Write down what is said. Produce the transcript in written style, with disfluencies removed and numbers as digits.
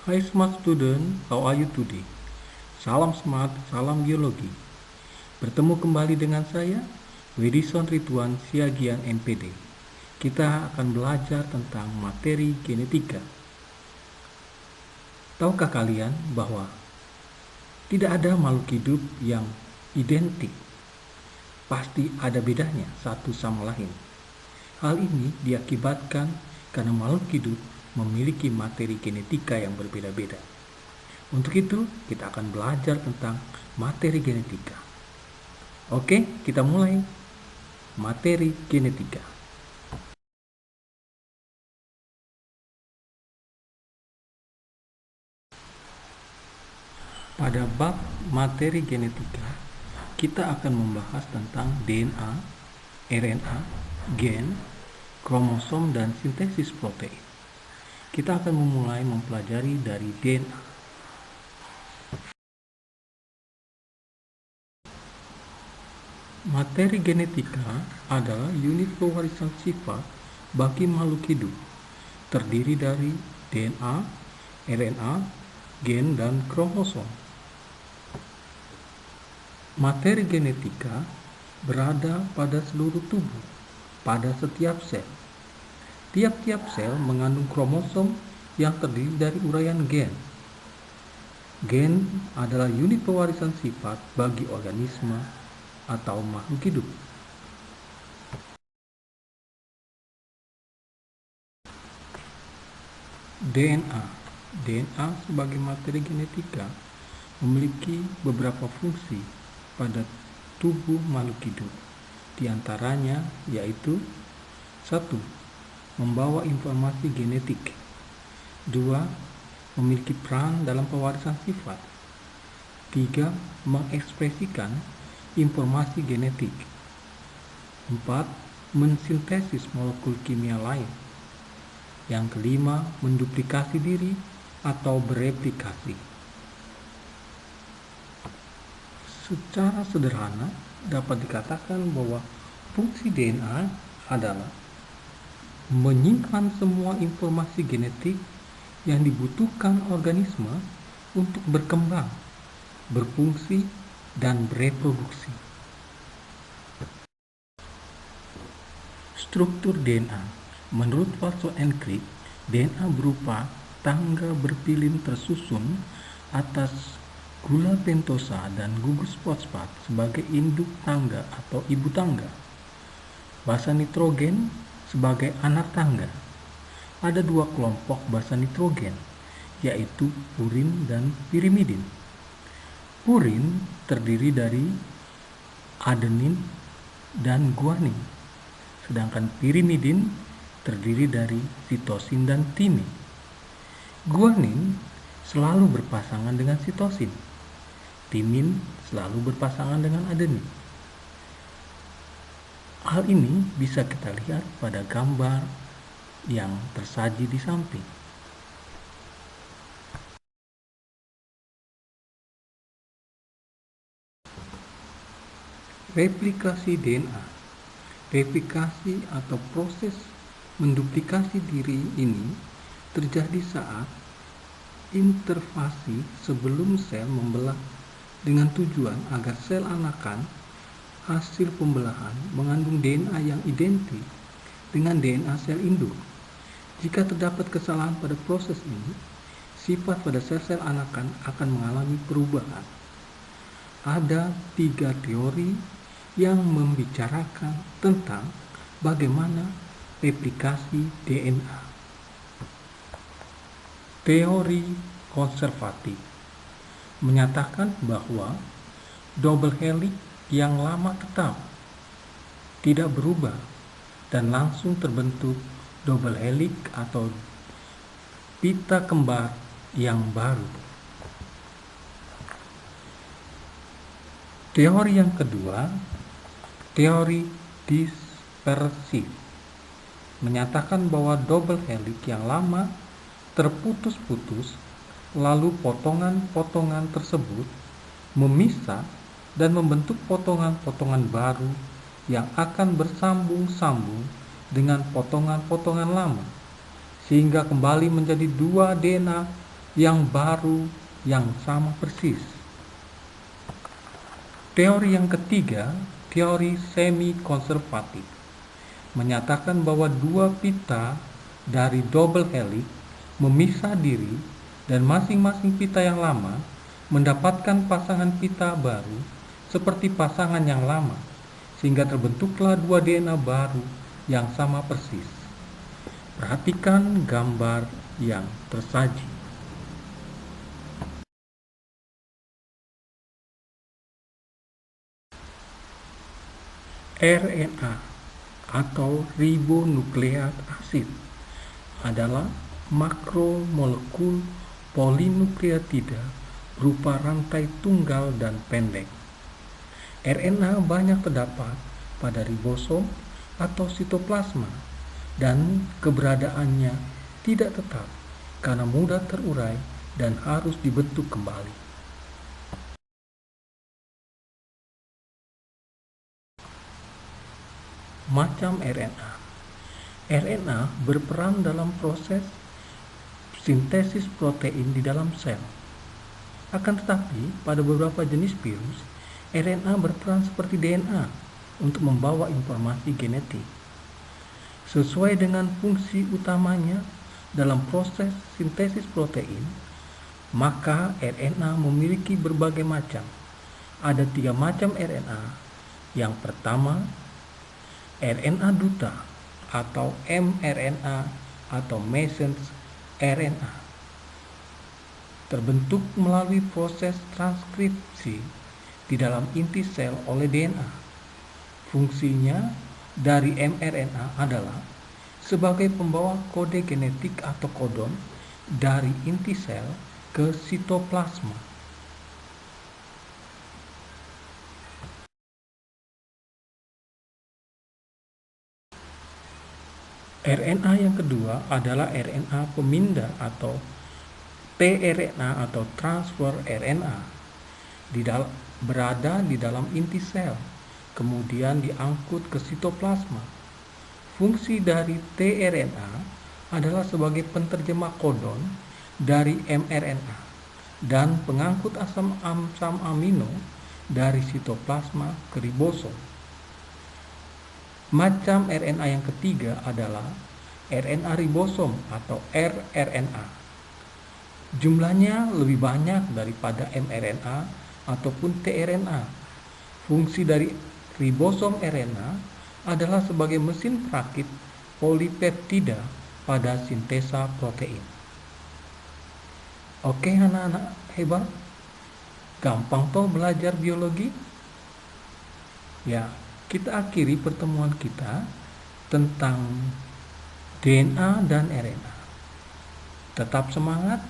Hai smart student, how are you today? Salam smart, salam biologi. Bertemu kembali dengan saya, Wedison Rituan Siagian NPD. Kita akan belajar tentang materi genetika. Tahukah kalian bahwa tidak ada makhluk hidup yang identik? Pasti ada bedanya satu sama lain. Hal ini diakibatkan karena makhluk hidup memiliki materi genetika yang berbeda-beda. Untuk itu, kita akan belajar tentang materi genetika. Oke, kita mulai. Materi genetika. Pada bab materi genetika, kita akan membahas tentang DNA, RNA, gen, kromosom, dan sintesis protein. Kita akan memulai mempelajari dari DNA. Materi genetika adalah unit pewarisan sifat bagi makhluk hidup, terdiri dari DNA, RNA, gen, dan kromosom. Materi genetika berada pada seluruh tubuh, pada setiap sel. Tiap-tiap sel mengandung kromosom yang terdiri dari uraian gen. Gen adalah unit pewarisan sifat bagi organisme atau makhluk hidup. DNA sebagai materi genetika memiliki beberapa fungsi pada tubuh makhluk hidup. Di antaranya yaitu 1. Membawa informasi genetik. 2. Memiliki peran dalam pewarisan sifat. 3. Mengekspresikan informasi genetik. 4. Mensintesis molekul kimia lain. Yang kelima, menduplikasi diri atau bereplikasi. Secara sederhana, dapat dikatakan bahwa fungsi DNA adalah menyimpan semua informasi genetik yang dibutuhkan organisme untuk berkembang, berfungsi, dan bereproduksi. Struktur DNA. Menurut Watson and Crick, DNA berupa tangga berpilin tersusun atas gula pentosa dan gugus fosfat sebagai induk tangga atau ibu tangga. Basa nitrogen sebagai anak tangga. Ada dua kelompok basa nitrogen, yaitu purin dan pirimidin. Purin terdiri dari adenin dan guanin, sedangkan pirimidin terdiri dari sitosin dan timin. Guanin selalu berpasangan dengan sitosin. Timin selalu berpasangan dengan adenin. Hal ini bisa kita lihat pada gambar yang tersaji di samping. Replikasi DNA. Replikasi atau proses menduplikasi diri ini terjadi saat interfasi sebelum sel membelah dengan tujuan agar sel anakan hasil pembelahan mengandung DNA yang identik dengan DNA sel induk. Jika terdapat kesalahan pada proses ini, sifat pada sel-sel anakan akan mengalami perubahan. Ada 3 teori yang membicarakan tentang bagaimana replikasi DNA. Teori konservatif menyatakan bahwa double helix yang lama tetap tidak berubah dan langsung terbentuk double helix atau pita kembar yang baru. Teori yang kedua, teori dispersif, menyatakan bahwa double helix yang lama terputus-putus, lalu potongan-potongan tersebut memisah dan membentuk potongan-potongan baru yang akan bersambung-sambung dengan potongan-potongan lama, sehingga kembali menjadi 2 DNA yang baru yang sama persis. Teori yang ketiga, teori semi-konservatif, menyatakan bahwa dua pita dari double helix memisah diri dan masing-masing pita yang lama mendapatkan pasangan pita baru seperti pasangan yang lama, sehingga terbentuklah dua DNA baru yang sama persis. Perhatikan gambar yang tersaji. RNA atau ribonukleat asid adalah makromolekul polinukleotida berupa rantai tunggal dan pendek. RNA banyak terdapat pada ribosom atau sitoplasma dan keberadaannya tidak tetap karena mudah terurai dan harus dibentuk kembali. Macam RNA. RNA berperan dalam proses sintesis protein di dalam sel. Akan tetapi, pada beberapa jenis virus, RNA berperan seperti DNA untuk membawa informasi genetik. Sesuai dengan fungsi utamanya dalam proses sintesis protein, maka RNA memiliki berbagai macam. Ada 3 macam RNA. Yang pertama, RNA duta atau mRNA atau messenger RNA, terbentuk melalui proses transkripsi di dalam inti sel oleh DNA. Fungsinya dari mRNA adalah sebagai pembawa kode genetik atau kodon dari inti sel ke sitoplasma. RNA yang kedua adalah RNA pemindah atau tRNA atau transfer RNA. Berada di dalam inti sel, kemudian diangkut ke sitoplasma. Fungsi dari tRNA adalah sebagai penterjemah kodon dari mRNA dan pengangkut asam amino dari sitoplasma ke ribosom. Macam RNA yang ketiga adalah RNA ribosom atau rRNA. Jumlahnya lebih banyak daripada mRNA ataupun tRNA. Fungsi dari ribosom RNA adalah sebagai mesin perakit polipeptida pada sintesa protein. Oke anak-anak hebat? Gampang toh belajar biologi? Ya, kita akhiri pertemuan kita tentang DNA dan RNA. Tetap semangat.